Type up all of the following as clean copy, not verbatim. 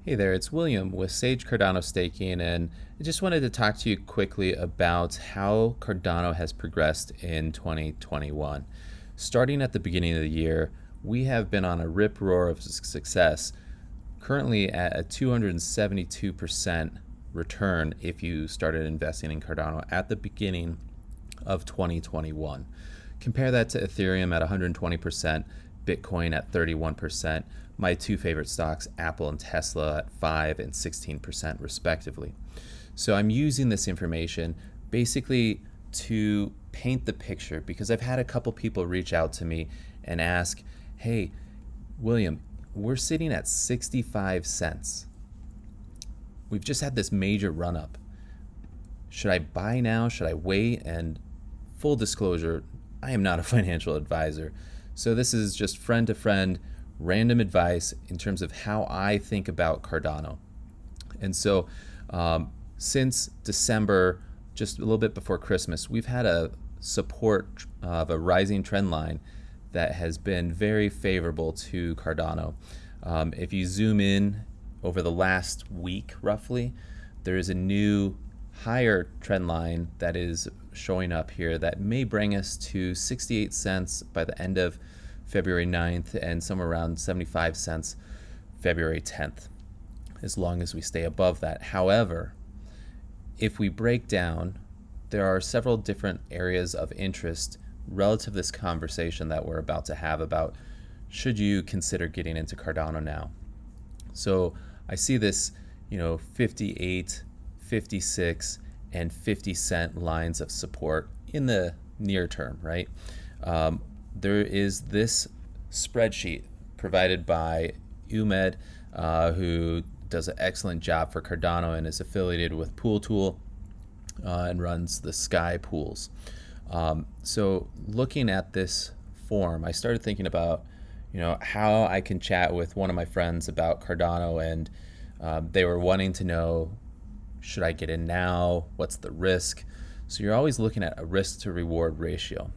Hey there, it's William with Sage Cardano Staking, and I just wanted to talk to you quickly about how Cardano has progressed in 2021. Starting at the beginning of the year, we have been on a rip roar of success, currently at a 272% return if you started investing in Cardano at the beginning of 2021. Compare that to Ethereum at 120%, Bitcoin at 31%, my two favorite stocks, Apple and Tesla, at 5 and 16% respectively. So I'm using this information basically to paint the picture, because I've had a couple people reach out to me and ask, hey, William, we're sitting at 65 cents. We've just had this major run up. Should I buy now? Should I wait? And full disclosure, I am not a financial advisor. So this is just friend to friend, random advice in terms of how I think about Cardano. And so since December, just a little bit before Christmas, we've had a support of a rising trend line that has been very favorable to Cardano. If you zoom in over the last week, roughly, there is a new higher trend line that is showing up here that may bring us to 68 cents by the end of February 9th and somewhere around 75 cents February 10th, as long as we stay above that. However, if we break down, there are several different areas of interest relative to this conversation that we're about to have about should you consider getting into Cardano now. So I see this, 58, 56, and 50 cent lines of support in the near term, right? There is this spreadsheet provided by Umed, who does an excellent job for Cardano and is affiliated with Pool Tool and runs the Sky pools. So looking at this form, I started thinking about, how I can chat with one of my friends about Cardano, and they were wanting to know, should I get in now? What's the risk? So you're always looking at a risk to reward ratio.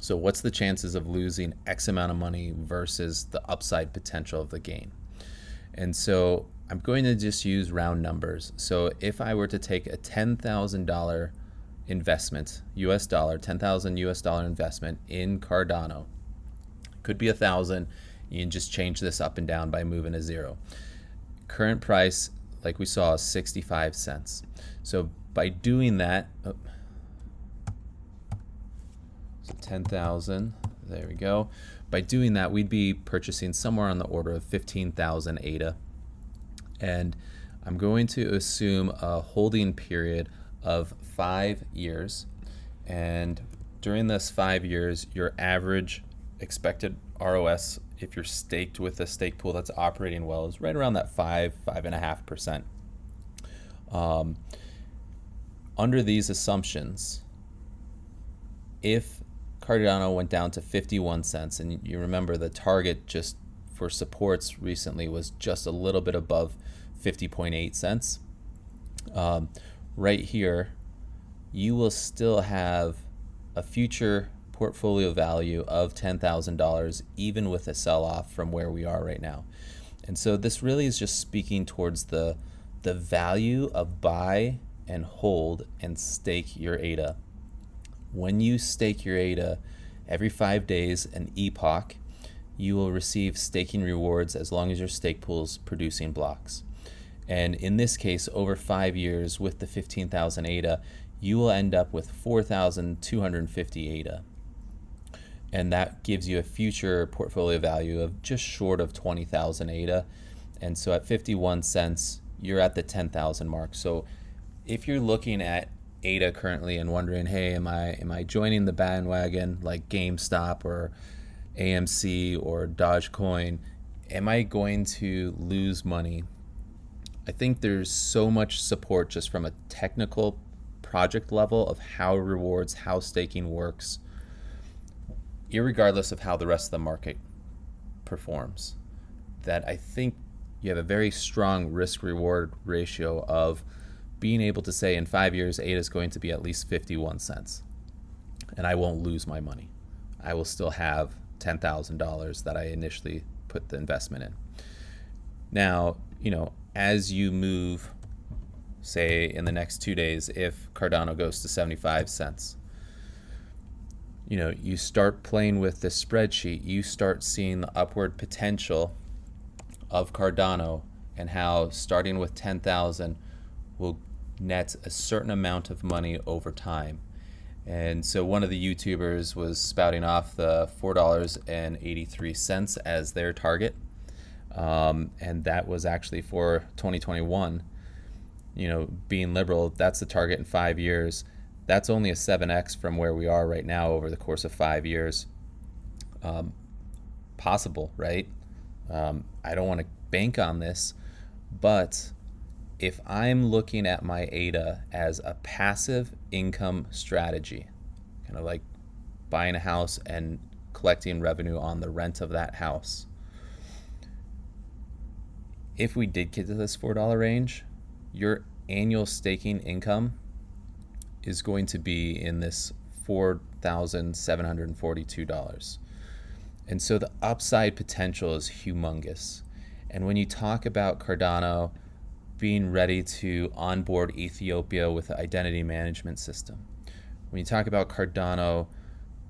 So what's the chances of losing X amount of money versus the upside potential of the gain? And so I'm going to just use round numbers. So if I were to take a $10,000 investment, US dollar, 10,000 US dollar investment in Cardano, could be 1,000. You can just change this up and down by moving a zero. Current price, like we saw, is 65 cents. So by doing that, so 10,000, there we go. By doing that, we'd be purchasing somewhere on the order of 15,000 ADA. And I'm going to assume a holding period of 5 years. And during this 5 years, your average expected ROS, if you're staked with a stake pool that's operating well, is right around that 5.5%. Under these assumptions, if Cardano went down to 51 cents, and you remember the target just for supports recently was just a little bit above 50.8 cents, right here, you will still have a future portfolio value of $10,000, even with a sell-off from where we are right now. And so this really is just speaking towards the value of buy and hold and stake your ADA. When you stake your ADA every 5 days, an epoch, you will receive staking rewards as long as your stake pool is producing blocks. And in this case, over 5 years with the 15,000 ADA, you will end up with 4,250 ADA. And that gives you a future portfolio value of just short of 20,000 ADA. And so at 51 cents, you're at the 10,000 mark. So if you're looking at ADA currently and wondering, hey, am I joining the bandwagon like GameStop or AMC or Dogecoin? Am I going to lose money? I think there's so much support just from a technical project level of how rewards, how staking works, irregardless of how the rest of the market performs, that I think you have a very strong risk-reward ratio of being able to say in 5 years, ADA is going to be at least 51 cents, and I won't lose my money. I will still have $10,000 that I initially put the investment in. Now, as you move, say in the next 2 days, if Cardano goes to 75 cents, you start playing with the spreadsheet, you start seeing the upward potential of Cardano and how starting with 10,000 will net a certain amount of money over time. And so one of the YouTubers was spouting off the $4.83 as their target. And that was actually for 2021. Being liberal, that's the target in 5 years. That's only a 7x from where we are right now over the course of 5 years. Possible, right? I don't want to bank on this, but if I'm looking at my ADA as a passive income strategy, kind of like buying a house and collecting revenue on the rent of that house, if we did get to this $4 range, your annual staking income is going to be in this $4,742. And so the upside potential is humongous. And when you talk about Cardano being ready to onboard Ethiopia with an identity management system, when you talk about Cardano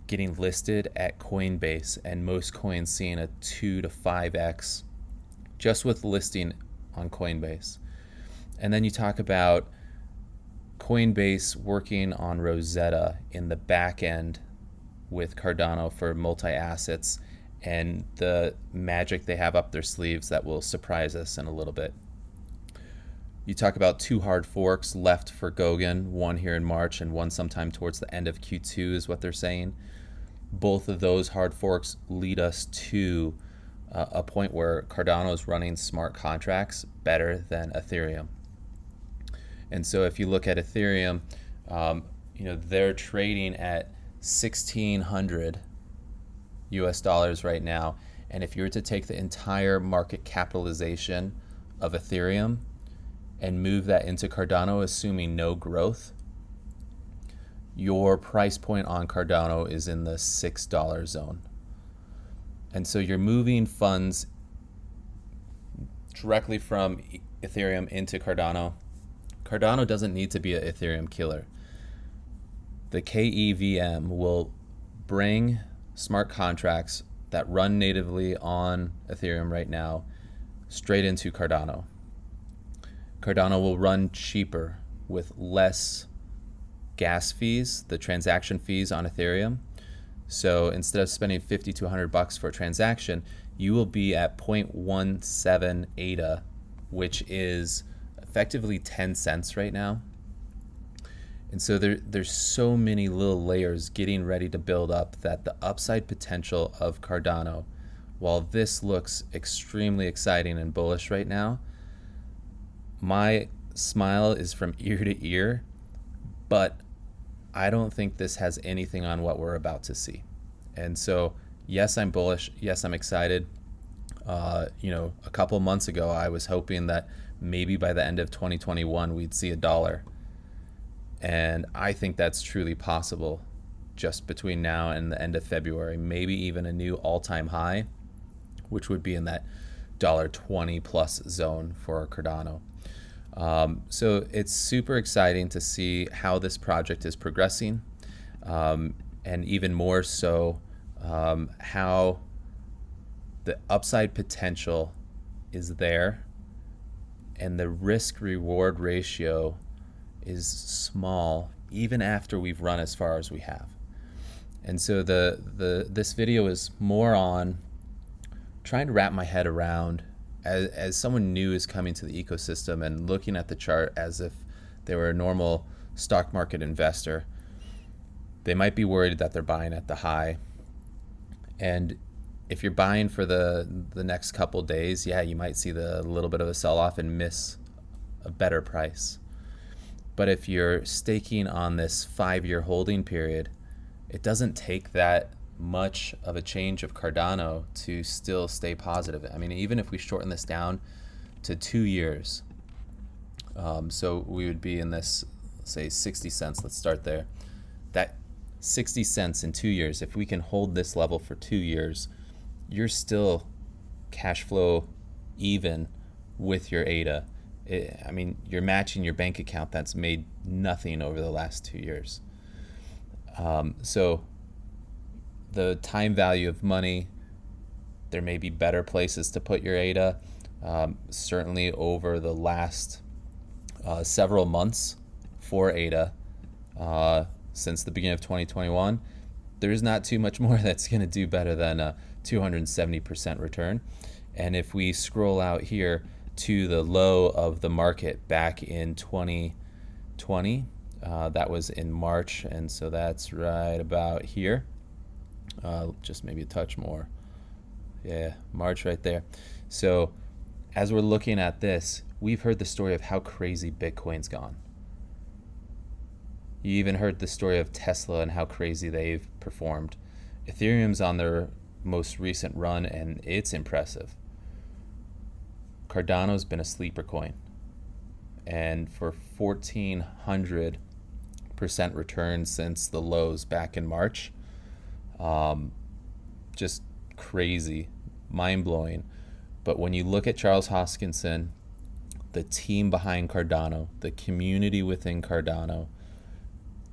getting listed at Coinbase and most coins seeing a 2 to 5x just with listing on Coinbase, and then you talk about Coinbase working on Rosetta in the back end with Cardano for multi-assets and the magic they have up their sleeves that will surprise us in a little bit. You talk about 2 hard forks left for Goguen, one here in March and one sometime towards the end of Q2 is what they're saying. Both of those hard forks lead us to a point where Cardano is running smart contracts better than Ethereum. And so if you look at Ethereum, they're trading at 1,600 US dollars right now. And if you were to take the entire market capitalization of Ethereum and move that into Cardano, assuming no growth, your price point on Cardano is in the $6 zone. And so you're moving funds directly from Ethereum into Cardano. Cardano doesn't need to be an Ethereum killer. The KEVM will bring smart contracts that run natively on Ethereum right now straight into Cardano. Cardano will run cheaper with less gas fees, the transaction fees on Ethereum. So instead of spending $50 to $100 for a transaction, you will be at 0.17 ADA, which is effectively 10 cents right now. And so there's so many little layers getting ready to build up that the upside potential of Cardano, while this looks extremely exciting and bullish right now, my smile is from ear to ear, but I don't think this has anything on what we're about to see. And so, yes, I'm bullish. Yes, I'm excited. A couple months ago, I was hoping that maybe by the end of 2021, we'd see $1. And I think that's truly possible just between now and the end of February, maybe even a new all-time high, which would be in that $1.20 plus zone for Cardano. So it's super exciting to see how this project is progressing, and even more so how the upside potential is there and the risk-reward ratio is small even after we've run as far as we have. And so this video is more on trying to wrap my head around, as someone new is coming to the ecosystem and looking at the chart as if they were a normal stock market investor. They might be worried that they're buying at the high. And if you're buying for the next couple days, yeah, you might see the little bit of a sell-off and miss a better price. But if you're staking on this 5-year holding period, it doesn't take that much of a change of Cardano to still stay positive. I mean, even if we shorten this down to 2 years, so we would be in this, say, 60 cents. Let's start there. That 60 cents in 2 years, if we can hold this level for 2 years, you're still cash flow even with your ADA. I mean, you're matching your bank account that's made nothing over the last 2 years. So the time value of money, there may be better places to put your ADA. Certainly over the last several months for ADA, since the beginning of 2021, there's not too much more that's going to do better than a 270% return. And if we scroll out here to the low of the market back in 2020, that was in March, and so that's right about here. Just maybe a touch more. Yeah, March right there. So as we're looking at this, we've heard the story of how crazy Bitcoin's gone. You even heard the story of Tesla and how crazy they've performed. Ethereum's on their most recent run, and it's impressive. Cardano's been a sleeper coin. And for 1,400% return since the lows back in March, just crazy, mind-blowing. But when you look at Charles Hoskinson, the team behind Cardano, the community within Cardano,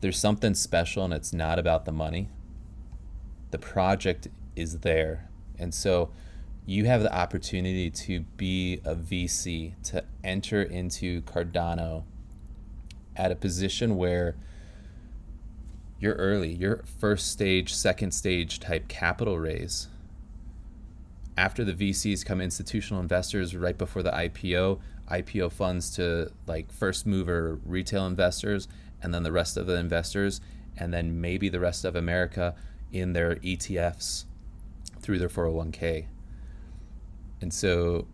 there's something special, and it's not about the money. The project is there. And so you have the opportunity to be a VC, to enter into Cardano at a position where you're early, you're first stage, second stage type capital raise. After the VCs come institutional investors right before the IPO funds to like first mover retail investors, and then the rest of the investors, and then maybe the rest of America in their ETFs through their 401k. And so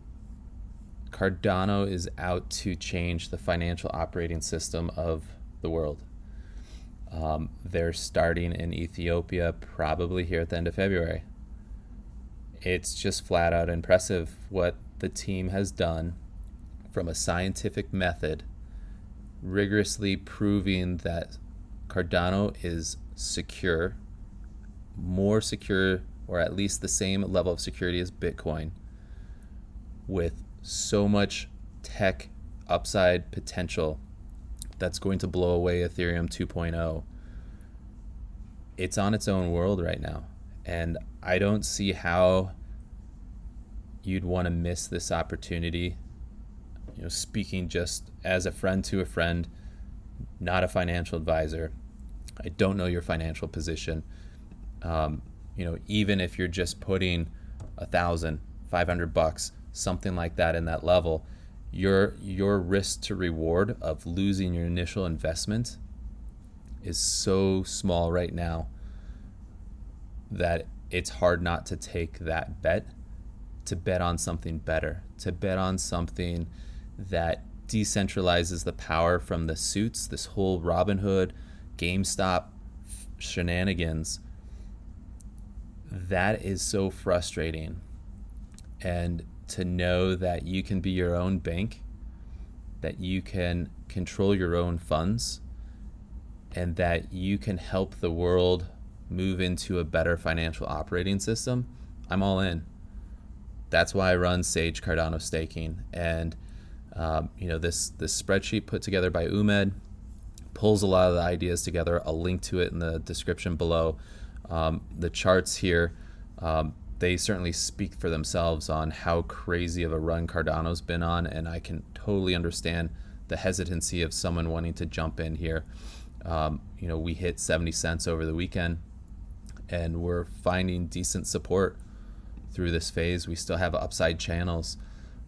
Cardano is out to change the financial operating system of the world. They're starting in Ethiopia probably here at the end of February. It's just flat out impressive what the team has done from a scientific method, rigorously proving that Cardano is secure, more secure, or at least the same level of security as Bitcoin, with so much tech upside potential that's going to blow away Ethereum 2.0. It's on its own world right now, and I don't see how you'd want to miss this opportunity. You know, speaking just as a friend to a friend, not a financial advisor. I don't know your financial position. Even if you're just putting $1,500, something like that in that level, your risk to reward of losing your initial investment is so small right now that it's hard not to take that bet, to bet on something better, to bet on something that decentralizes the power from the suits, this whole Robinhood, GameStop shenanigans. That is so frustrating. And to know that you can be your own bank, that you can control your own funds, and that you can help the world move into a better financial operating system, I'm all in. That's why I run Sage Cardano Staking. And this spreadsheet put together by Umed pulls a lot of the ideas together. I'll link to it in the description below. The charts here, they certainly speak for themselves on how crazy of a run Cardano's been on, and I can totally understand the hesitancy of someone wanting to jump in here. We hit 70 cents over the weekend, and we're finding decent support through this phase. We still have upside channels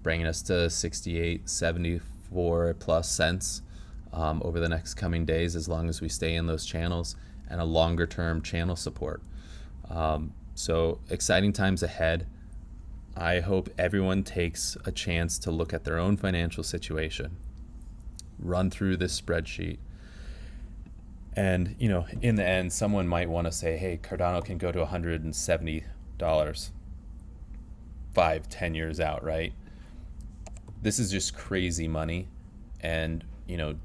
bringing us to 68, 74 plus cents over the next coming days, as long as we stay in those channels, and a longer term channel support. So exciting times ahead. I hope everyone takes a chance to look at their own financial situation, run through this spreadsheet, and in the end, someone might want to say, hey, Cardano can go to $170 5-10 years out, right? This is just crazy money, and you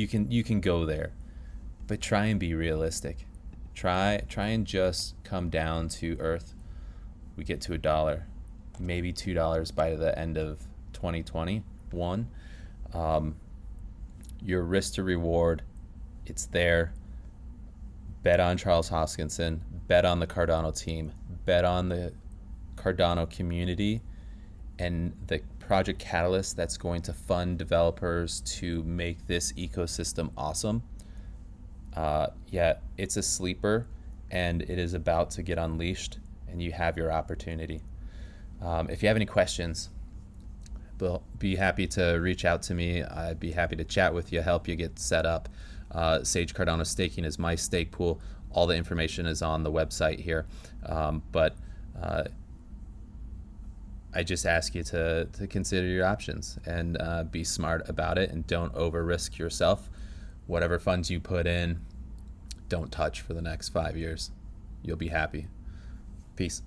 can go there, but try and be realistic. Try and just come down to earth. We get to $1, maybe $2 by the end of 2021. Your risk to reward, it's there. Bet on Charles Hoskinson, bet on the Cardano team, bet on the Cardano community, and the project catalyst that's going to fund developers to make this ecosystem awesome. Yeah, it's a sleeper, and it is about to get unleashed, and you have your opportunity. If you have any questions, be happy to reach out to me. I'd be happy to chat with you, help you get set up. Sage Cardano Staking is my stake pool. All the information is on the website here. But I just ask you to consider your options and be smart about it, and don't over risk yourself. Whatever funds you put in, don't touch for the next 5 years. You'll be happy. Peace.